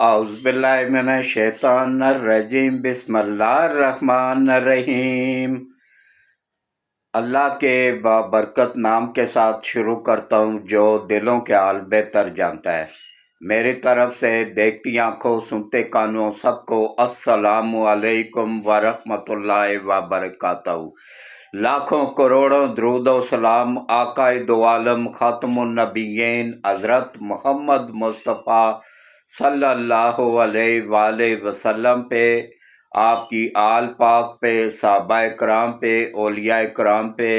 اعوذ باللہ من الشیطان الرجیم بسم اللہ الرحمن الرحیم۔ اللہ کے بابرکت نام کے ساتھ شروع کرتا ہوں جو دلوں کے حال بہتر جانتا ہے۔ میری طرف سے دیکھتی آنکھوں سنتے کانوں سب کو السلام علیکم ورحمۃ اللہ وبرکاتہ۔ لاکھوں کروڑوں درود و سلام آقا دو عالم خاتم النبیین حضرت محمد مصطفیٰ صلی اللہ علیہ وآلہ وسلم پہ، آپ کی آل پاک پہ، صحابہ کرام پہ، اولیاء کرام پہ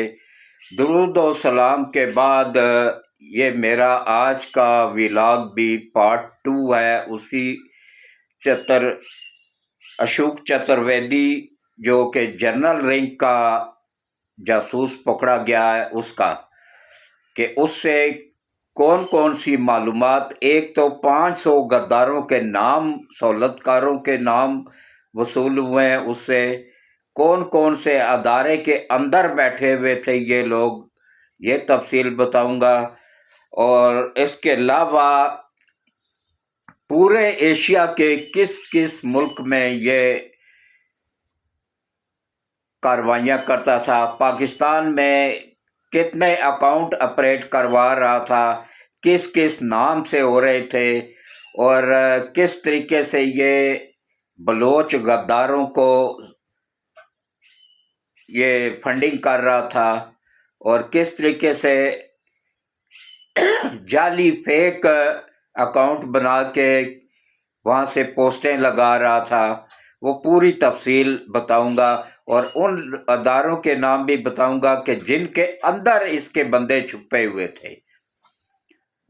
درود و سلام کے بعد یہ میرا آج کا ولاگ بھی پارٹ 2 ہے۔ اسی اشوک چترویدی جو کہ جنرل رینک کا جاسوس پکڑا گیا ہے اس کا، کہ اس سے کون کون سی معلومات، ایک تو 500 غداروں کے نام، سہولتکاروں کے نام وصول ہوئے ہیں، اس سے کون کون سے ادارے کے اندر بیٹھے ہوئے تھے یہ لوگ، یہ تفصیل بتاؤں گا۔ اور اس کے علاوہ پورے ایشیا کے کس کس ملک میں یہ کاروائیاں کرتا تھا، پاکستان میں کتنے اکاؤنٹ آپریٹ کروا رہا تھا، کس کس نام سے ہو رہے تھے، اور کس طریقے سے یہ بلوچ غداروں کو یہ فنڈنگ کر رہا تھا، اور کس طریقے سے جعلی فیک اکاؤنٹ بنا کے وہاں سے پوسٹیں لگا رہا تھا، وہ پوری تفصیل بتاؤں گا۔ اور ان اداروں کے نام بھی بتاؤں گا کہ جن کے اندر اس کے بندے چھپے ہوئے تھے،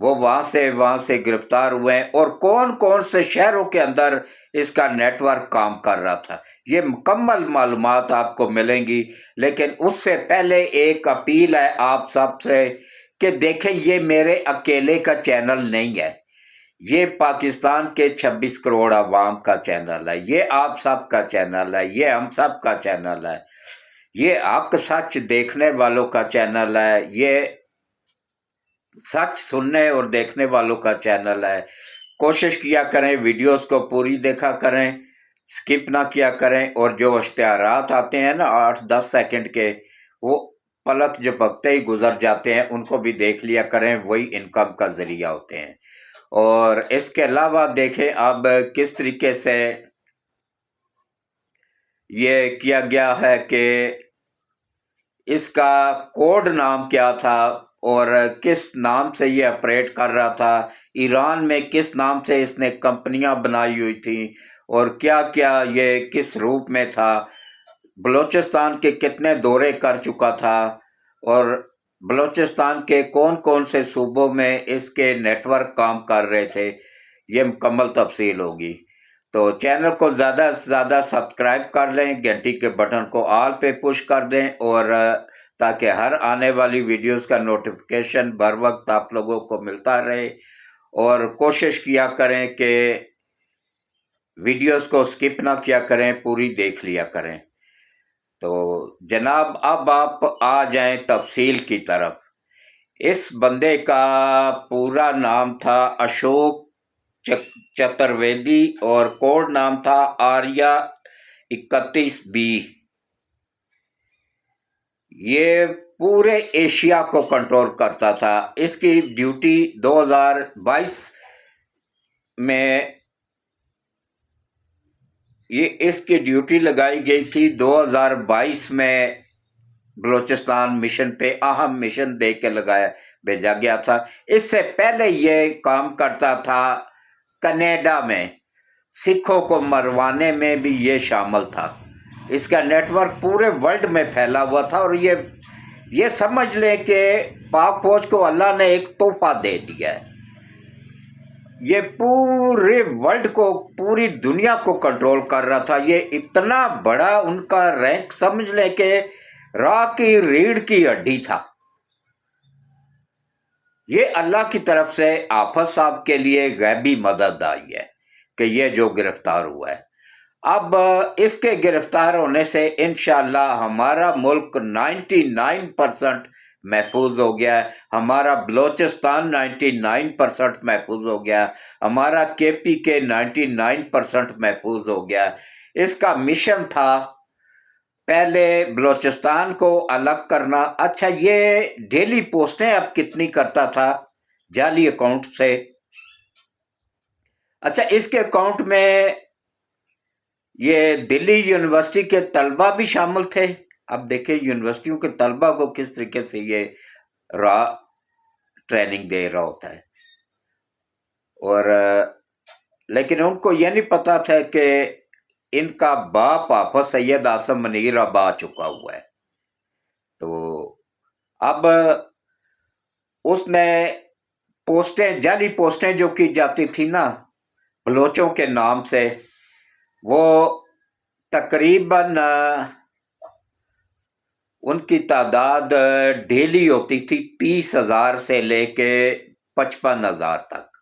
وہ وہاں سے گرفتار ہوئے ہیں، اور کون کون سے شہروں کے اندر اس کا نیٹ ورک کام کر رہا تھا، یہ مکمل معلومات آپ کو ملیں گی۔ لیکن اس سے پہلے ایک اپیل ہے آپ سب سے کہ دیکھیں، یہ میرے اکیلے کا چینل نہیں ہے، یہ پاکستان کے 26 کروڑ عوام کا چینل ہے، یہ آپ سب کا چینل ہے، یہ ہم سب کا چینل ہے، یہ حق سچ دیکھنے والوں کا چینل ہے، یہ سچ سننے اور دیکھنے والوں کا چینل ہے۔ کوشش کیا کریں ویڈیوز کو پوری دیکھا کریں، سکپ نہ کیا کریں، اور جو اشتہارات آتے ہیں نا 8-10 سیکنڈ کے، وہ پلک جھپکتے ہی گزر جاتے ہیں، ان کو بھی دیکھ لیا کریں، وہی انکم کا ذریعہ ہوتے ہیں۔ اور اس کے علاوہ دیکھیں اب کس طریقے سے یہ کیا گیا ہے کہ اس کا کوڈ نام کیا تھا اور کس نام سے یہ آپریٹ کر رہا تھا، ایران میں کس نام سے اس نے کمپنیاں بنائی ہوئی تھیں، اور کیا کیا یہ کس روپ میں تھا، بلوچستان کے کتنے دورے کر چکا تھا، اور بلوچستان کے کون کون سے صوبوں میں اس کے نیٹ ورک کام کر رہے تھے، یہ مکمل تفصیل ہوگی۔ تو چینل کو زیادہ سے زیادہ سبسکرائب کر لیں، گھنٹی کے بٹن کو آل پہ پش کر دیں، اور تاکہ ہر آنے والی ویڈیوز کا نوٹیفیکیشن بر وقت آپ لوگوں کو ملتا رہے، اور کوشش کیا کریں کہ ویڈیوز کو سکپ نہ کیا کریں، پوری دیکھ لیا کریں۔ تو جناب اب آپ آ جائیں تفصیل کی طرف۔ اس بندے کا پورا نام تھا اشوک چترویدی، اور کوڈ نام تھا آریہ 31B۔ یہ پورے ایشیا کو کنٹرول کرتا تھا۔ اس کی ڈیوٹی 2022 میں اس کی ڈیوٹی لگائی گئی تھی، 2022 میں بلوچستان مشن پہ اہم مشن دے کے بھیجا گیا تھا۔ اس سے پہلے یہ کام کرتا تھا کینیڈا میں، سکھوں کو مروانے میں بھی یہ شامل تھا۔ اس کا نیٹ ورک پورے ورلڈ میں پھیلا ہوا تھا، اور یہ سمجھ لیں کہ پاک فوج کو اللہ نے ایک تحفہ دے دیا ہے۔ یہ پورے ورلڈ کو، پوری دنیا کو کنٹرول کر رہا تھا۔ یہ اتنا بڑا ان کا رینک سمجھ لیں کہ راہ کی ریڑھ کی ہڈی تھا۔ یہ اللہ کی طرف سے حافظ صاحب کے لیے غیبی مدد آئی ہے کہ یہ جو گرفتار ہوا ہے۔ اب اس کے گرفتار ہونے سے انشاءاللہ ہمارا ملک 99% محفوظ ہو گیا ہے، ہمارا بلوچستان 99% محفوظ ہو گیا، ہمارا KPK 99% محفوظ ہو گیا۔ اس کا مشن تھا پہلے بلوچستان کو الگ کرنا۔ اچھا، یہ ڈیلی پوسٹیں اب کتنی کرتا تھا جعلی اکاؤنٹ سے؟ اچھا، اس کے اکاؤنٹ میں یہ دلی یونیورسٹی کے طلبہ بھی شامل تھے۔ اب دیکھیں یونیورسٹیوں کے طلبہ کو کس طریقے سے یہ ٹریننگ دے رہا ہوتا ہے، اور لیکن ان کو یہ نہیں پتا تھا کہ ان کا باپ حافظ سید اعظم منیر اب آ چکا ہوا ہے۔ تو اب اس نے پوسٹیں، جعلی پوسٹیں جو کی جاتی تھی نا بلوچوں کے نام سے، وہ تقریباً ان کی تعداد ڈیلی ہوتی تھی 30,000 سے لے کے 55,000 تک،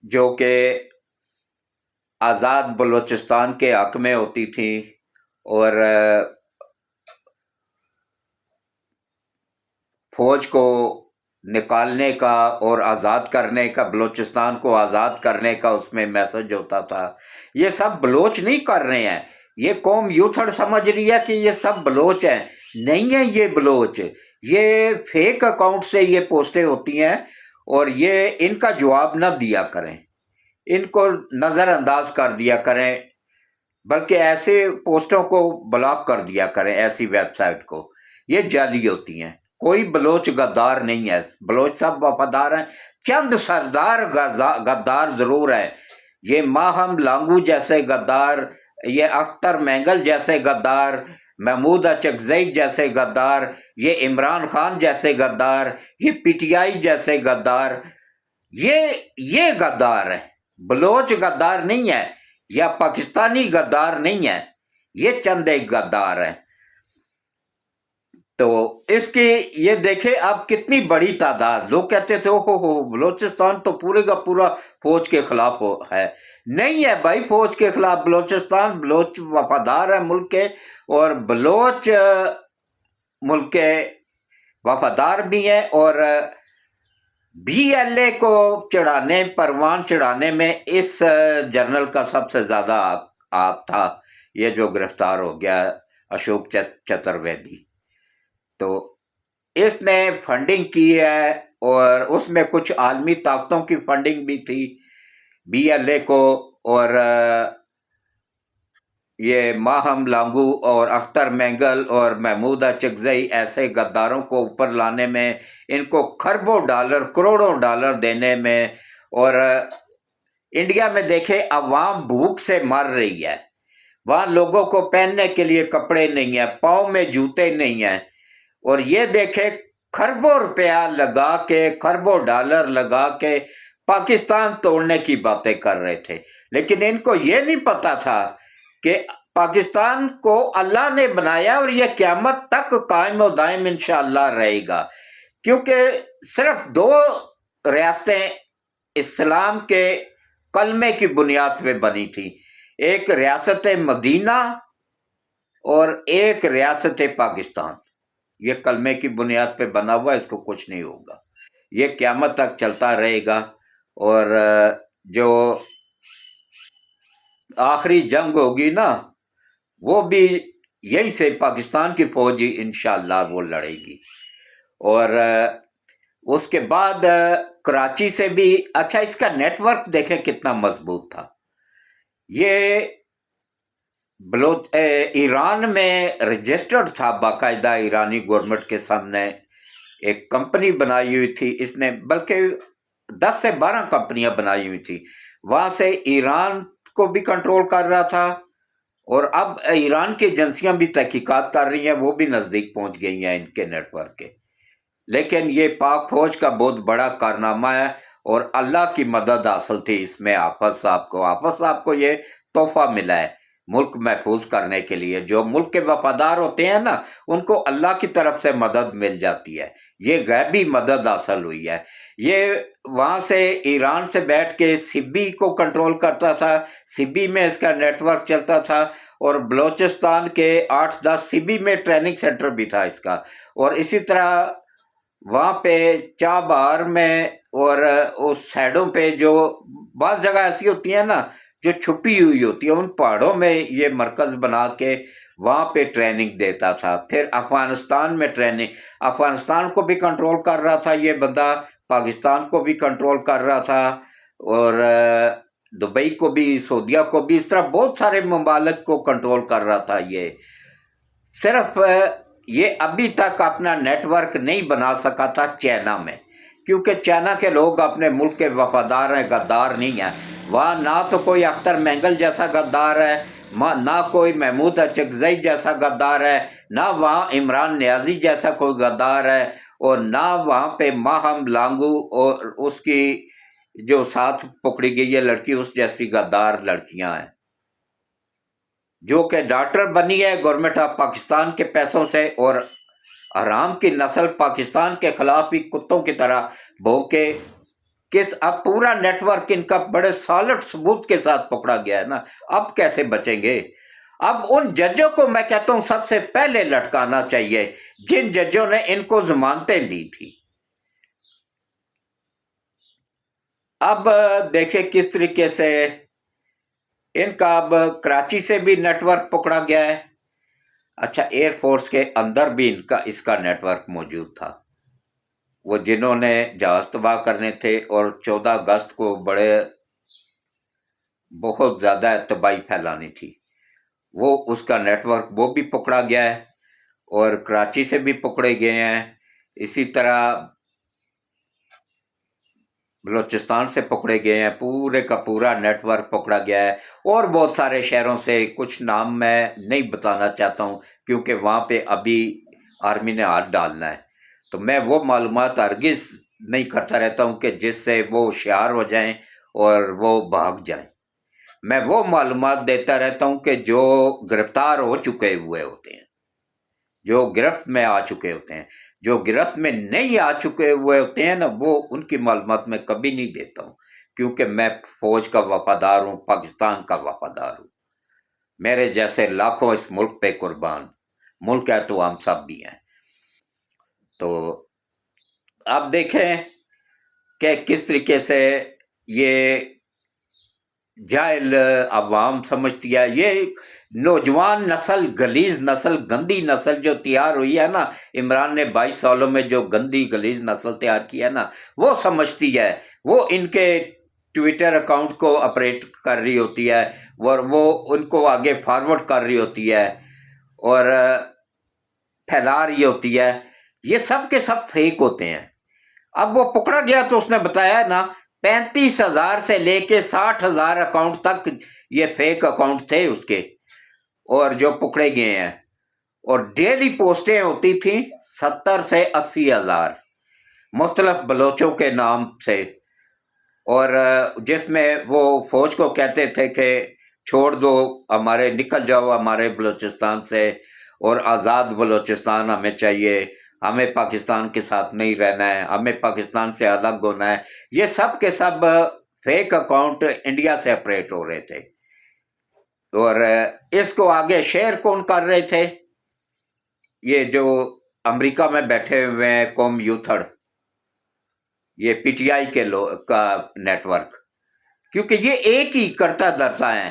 جو کہ آزاد بلوچستان کے حق میں ہوتی تھی، اور فوج کو نکالنے کا اور آزاد کرنے کا، بلوچستان کو آزاد کرنے کا اس میں میسج ہوتا تھا۔ یہ سب بلوچ نہیں کر رہے ہیں، یہ قوم یوتھڑ سمجھ رہی ہے کہ یہ سب بلوچ ہیں، نہیں ہیں یہ بلوچ، یہ فیک اکاؤنٹ سے یہ پوسٹیں ہوتی ہیں، اور یہ ان کا جواب نہ دیا کریں، ان کو نظر انداز کر دیا کریں، بلکہ ایسے پوسٹوں کو بلاک کر دیا کریں، ایسی ویب سائٹ کو، یہ جعلی ہوتی ہیں۔ کوئی بلوچ غدار نہیں ہے، بلوچ سب وفادار ہیں، چند سردار غدار ضرور ہیں، یہ ماہم لانگو جیسے غدار، یہ اختر مینگل جیسے غدار، محمود اچکزئی جیسے غدار، یہ عمران خان جیسے غدار، یہ PTI جیسے غدار، یہ غدار ہیں، بلوچ غدار نہیں ہے، یا پاکستانی غدار نہیں ہے، یہ چند ایک غدار ہیں۔ تو اس کی یہ دیکھیں اب کتنی بڑی تعداد، لوگ کہتے تھے ہو بلوچستان تو پورے کا پورا فوج کے خلاف ہے، نہیں ہے بھائی فوج کے خلاف بلوچستان، بلوچ وفادار ہے ملک کے، اور بلوچ ملک کے وفادار بھی ہیں، اور BLA کو چڑھانے، پروان چڑھانے میں اس جنرل کا سب سے زیادہ ہاتھ تھا، یہ جو گرفتار ہو گیا اشوک چترویدی۔ تو اس نے فنڈنگ کی ہے، اور اس میں کچھ عالمی طاقتوں کی فنڈنگ بھی تھی BLA کو، اور یہ ماہم لانگو اور اختر مینگل اور محمود اچکزئی ایسے غداروں کو اوپر لانے میں، ان کو خربوں ڈالر، کروڑوں ڈالر دینے میں، اور انڈیا میں دیکھیں عوام بھوک سے مر رہی ہے، وہاں لوگوں کو پہننے کے لیے کپڑے نہیں ہیں، پاؤں میں جوتے نہیں ہیں، اور یہ دیکھیں خربوں روپیہ لگا کے، خربوں ڈالر لگا کے پاکستان توڑنے کی باتیں کر رہے تھے، لیکن ان کو یہ نہیں پتا تھا کہ پاکستان کو اللہ نے بنایا اور یہ قیامت تک قائم و دائم انشاءاللہ رہے گا، کیونکہ صرف 2 ریاستیں اسلام کے کلمے کی بنیاد پہ بنی تھی، ایک ریاست مدینہ اور ایک ریاست پاکستان، یہ کلمے کی بنیاد پہ بنا ہوا، اس کو کچھ نہیں ہوگا، یہ قیامت تک چلتا رہے گا، اور جو آخری جنگ ہوگی نا وہ بھی یہی سے پاکستان کی فوج ہی انشاءاللہ وہ لڑے گی، اور اس کے بعد کراچی سے بھی، اچھا اس کا نیٹ ورک دیکھیں کتنا مضبوط تھا، یہ ایران میں رجسٹرڈ تھا باقاعدہ، ایرانی گورنمنٹ کے سامنے ایک کمپنی بنائی ہوئی تھی اس نے، بلکہ 10 سے 12 کمپنیاں بنائی ہوئی تھی، وہاں سے ایران کو بھی کنٹرول کر رہا تھا، اور اب ایران کی ایجنسیاں بھی تحقیقات کر رہی ہیں، وہ بھی نزدیک پہنچ گئی ہیں ان کے نیٹ ورک کے، لیکن یہ پاک فوج کا بہت بڑا کارنامہ ہے، اور اللہ کی مدد حاصل تھی اس میں حافظ صاحب کو یہ تحفہ ملا ہے ملک محفوظ کرنے کے لیے، جو ملک کے وفادار ہوتے ہیں نا ان کو اللہ کی طرف سے مدد مل جاتی ہے، یہ غیبی مدد حاصل ہوئی ہے، یہ وہاں سے ایران سے بیٹھ کے سبی کو کنٹرول کرتا تھا، سبی میں اس کا نیٹ ورک چلتا تھا، اور بلوچستان کے 8-10 CB میں ٹریننگ سینٹر بھی تھا اس کا، اور اسی طرح وہاں پہ چابہار میں اور اس سائڈوں پہ جو بعض جگہ ایسی ہوتی ہیں نا جو چھپی ہوئی ہوتی ہے، ان پہاڑوں میں یہ مرکز بنا کے وہاں پہ ٹریننگ دیتا تھا۔ پھر افغانستان میں ٹریننگ، افغانستان کو بھی کنٹرول کر رہا تھا یہ بندہ، پاکستان کو بھی کنٹرول کر رہا تھا، اور دبئی کو بھی، سعودیہ کو بھی، اس طرح بہت سارے ممالک کو کنٹرول کر رہا تھا یہ۔ صرف یہ ابھی تک اپنا نیٹ ورک نہیں بنا سکا تھا چائنا میں، کیونکہ چائنا کے لوگ اپنے ملک کے وفادار ہیں، غدار نہیں ہیں۔ وہاں نہ تو کوئی اختر مینگل جیسا غدار ہے، نہ کوئی محمود اچکزئی جیسا غدار ہے، نہ وہاں عمران نیازی جیسا کوئی غدار ہے، اور نہ وہاں پہ ماہم لانگو اور اس کی جو ساتھ پکڑی گئی ہے لڑکی اس جیسی غدار لڑکیاں ہیں، جو کہ ڈاکٹر بنی ہے گورنمنٹ آف پاکستان کے پیسوں سے، اور حرام کی نسل پاکستان کے خلاف بھی کتوں کی طرح بھونکے۔ اب پورا نیٹ ورک ان کا بڑے سالڈ ثبوت کے ساتھ پکڑا گیا ہے نا، اب کیسے بچیں گے؟ اب ان ججوں کو میں کہتا ہوں سب سے پہلے لٹکانا چاہیے جن ججوں نے ان کو ضمانتیں دی تھی۔ اب دیکھیں کس طریقے سے ان کا اب کراچی سے بھی نیٹ ورک پکڑا گیا ہے۔ اچھا، ایئر فورس کے اندر بھی اس کا نیٹ ورک موجود تھا، وہ جنہوں نے جہاز تباہ کرنے تھے، اور 14 اگست کو بہت زیادہ تباہی پھیلانی تھی، وہ اس کا نیٹ ورک وہ بھی پکڑا گیا ہے، اور کراچی سے بھی پکڑے گئے ہیں، اسی طرح بلوچستان سے پکڑے گئے ہیں، پورے کا پورا نیٹ ورک پکڑا گیا ہے، اور بہت سارے شہروں سے، کچھ نام میں نہیں بتانا چاہتا ہوں کیونکہ وہاں پہ ابھی آرمی نے ہاتھ ڈالنا ہے، تو میں وہ معلومات ہرگز نہیں کرتا رہتا ہوں کہ جس سے وہ ہوشیار ہو جائیں اور وہ بھاگ جائیں۔ میں وہ معلومات دیتا رہتا ہوں کہ جو گرفتار ہو چکے ہوئے ہوتے ہیں، جو گرفت میں آ چکے ہوتے ہیں۔ جو گرفت میں نہیں آ چکے ہوئے ہوتے ہیں نا، وہ ان کی معلومات میں کبھی نہیں دیتا ہوں، کیونکہ میں فوج کا وفادار ہوں، پاکستان کا وفادار ہوں۔ میرے جیسے لاکھوں اس ملک پہ قربان، ملک ہے تو ہم سب بھی ہیں۔ تو آپ دیکھیں کہ کس طریقے سے یہ جاہل عوام سمجھتی ہے، یہ نوجوان نسل، گلیز نسل، گندی نسل جو تیار ہوئی ہے نا، عمران نے 22 سالوں میں جو گندی گلیز نسل تیار کی ہے نا، وہ سمجھتی ہے، وہ ان کے ٹویٹر اکاؤنٹ کو اپریٹ کر رہی ہوتی ہے، اور وہ ان کو آگے فارورڈ کر رہی ہوتی ہے اور پھیلا رہی ہوتی ہے۔ یہ سب کے سب فیک ہوتے ہیں۔ اب وہ پکڑا گیا تو اس نے بتایا نا 35,000 سے لے کے 60,000 اکاؤنٹ تک یہ فیک اکاؤنٹ تھے اس کے، اور جو پکڑے گئے ہیں، اور ڈیلی پوسٹیں ہوتی تھیں 70 سے 80,000 مختلف بلوچوں کے نام سے، اور جس میں وہ فوج کو کہتے تھے کہ چھوڑ دو ہمارے، نکل جاؤ ہمارے بلوچستان سے، اور آزاد بلوچستان ہمیں چاہیے، ہمیں پاکستان کے ساتھ نہیں رہنا ہے، ہمیں پاکستان سے الگ ہونا ہے۔ یہ سب کے سب فیک اکاؤنٹ انڈیا سے آپریٹ ہو رہے تھے، اور اس کو آگے شیئر کون کر رہے تھے؟ یہ جو امریکہ میں بیٹھے ہوئے ہیں قوم یوتھڑ، یہ پی ٹی آئی کے کا نیٹ ورک، کیونکہ یہ ایک ہی کرتا درتا ہے۔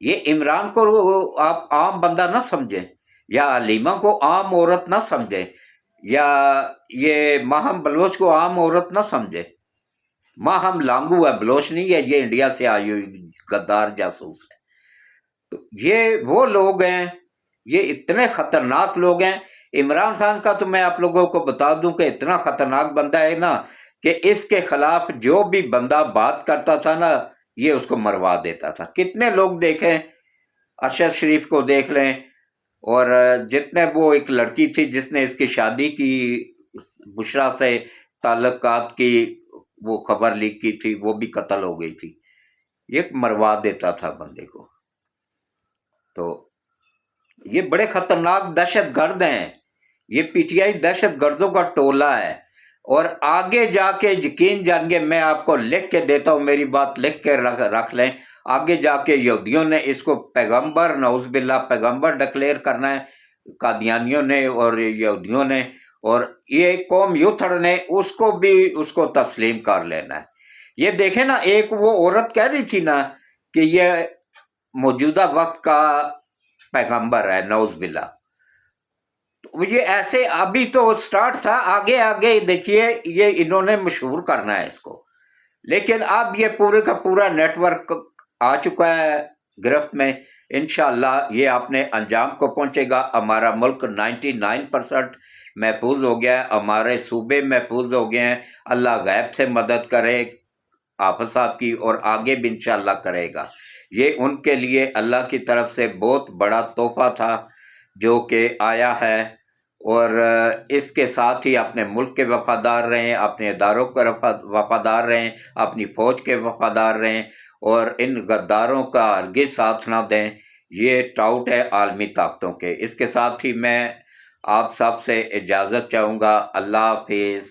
یہ عمران کو آپ عام بندہ نہ سمجھیں، یا علیمہ کو عام عورت نہ سمجھیں، یا یہ ماہم بلوچ کو عام عورت نہ سمجھے۔ ماہم لانگو ہے، بلوچ نہیں ہے، یہ انڈیا سے آئی ہوئی غدار جاسوس ہے۔ تو یہ وہ لوگ ہیں، یہ اتنے خطرناک لوگ ہیں۔ عمران خان کا تو میں آپ لوگوں کو بتا دوں کہ اتنا خطرناک بندہ ہے نا کہ اس کے خلاف جو بھی بندہ بات کرتا تھا نا، یہ اس کو مروا دیتا تھا۔ کتنے لوگ دیکھیں، ارشد شریف کو دیکھ لیں، اور جتنے، وہ ایک لڑکی تھی جس نے اس کی شادی کی، بشرا سے تعلقات کی وہ خبر لیک کی تھی، وہ بھی قتل ہو گئی تھی۔ یہ مروا دیتا تھا بندے کو۔ تو یہ بڑے خطرناک دہشت گرد ہیں، یہ پی ٹی آئی دہشت گردوں کا ٹولہ ہے، اور آگے جا کے یقین جانیے، میں آپ کو لکھ کے دیتا ہوں، میری بات لکھ کے رکھ لیں، آگے جا کے یہودیوں نے اس کو پیغمبر، نعوذ باللہ پیغمبر ڈکلیئر کرنا ہے، قادیانیوں نے اور یہودیوں نے، اور یہ قوم یوتھڑ نے اس کو بھی اس کو تسلیم کر لینا ہے۔ یہ دیکھیں نا، ایک وہ عورت کہہ رہی تھی نا کہ یہ موجودہ وقت کا پیغمبر ہے، نعوذ باللہ، یہ ایسے ابھی تو سٹارٹ تھا، آگے آگے دیکھیے یہ انہوں نے مشہور کرنا ہے اس کو، لیکن اب یہ پورے کا پورا نیٹ ورک آ چکا ہے گرفت میں، انشاءاللہ یہ اپنے انجام کو پہنچے گا۔ ہمارا ملک 99% محفوظ ہو گیا ہے، ہمارے صوبے محفوظ ہو گئے ہیں، اللہ غیب سے مدد کرے حافظ صاحب کی، اور آگے بھی انشاءاللہ کرے گا۔ یہ ان کے لیے اللہ کی طرف سے بہت بڑا تحفہ تھا جو کہ آیا ہے، اور اس کے ساتھ ہی اپنے ملک کے وفادار رہیں، اپنے اداروں کے وفادار رہیں، اپنی فوج کے وفادار رہیں، اور ان غداروں کا ہرگز ساتھ نہ دیں۔ یہ ٹاؤٹ ہے عالمی طاقتوں کے۔ اس کے ساتھ ہی میں آپ سب سے اجازت چاہوں گا۔ اللہ حافظ۔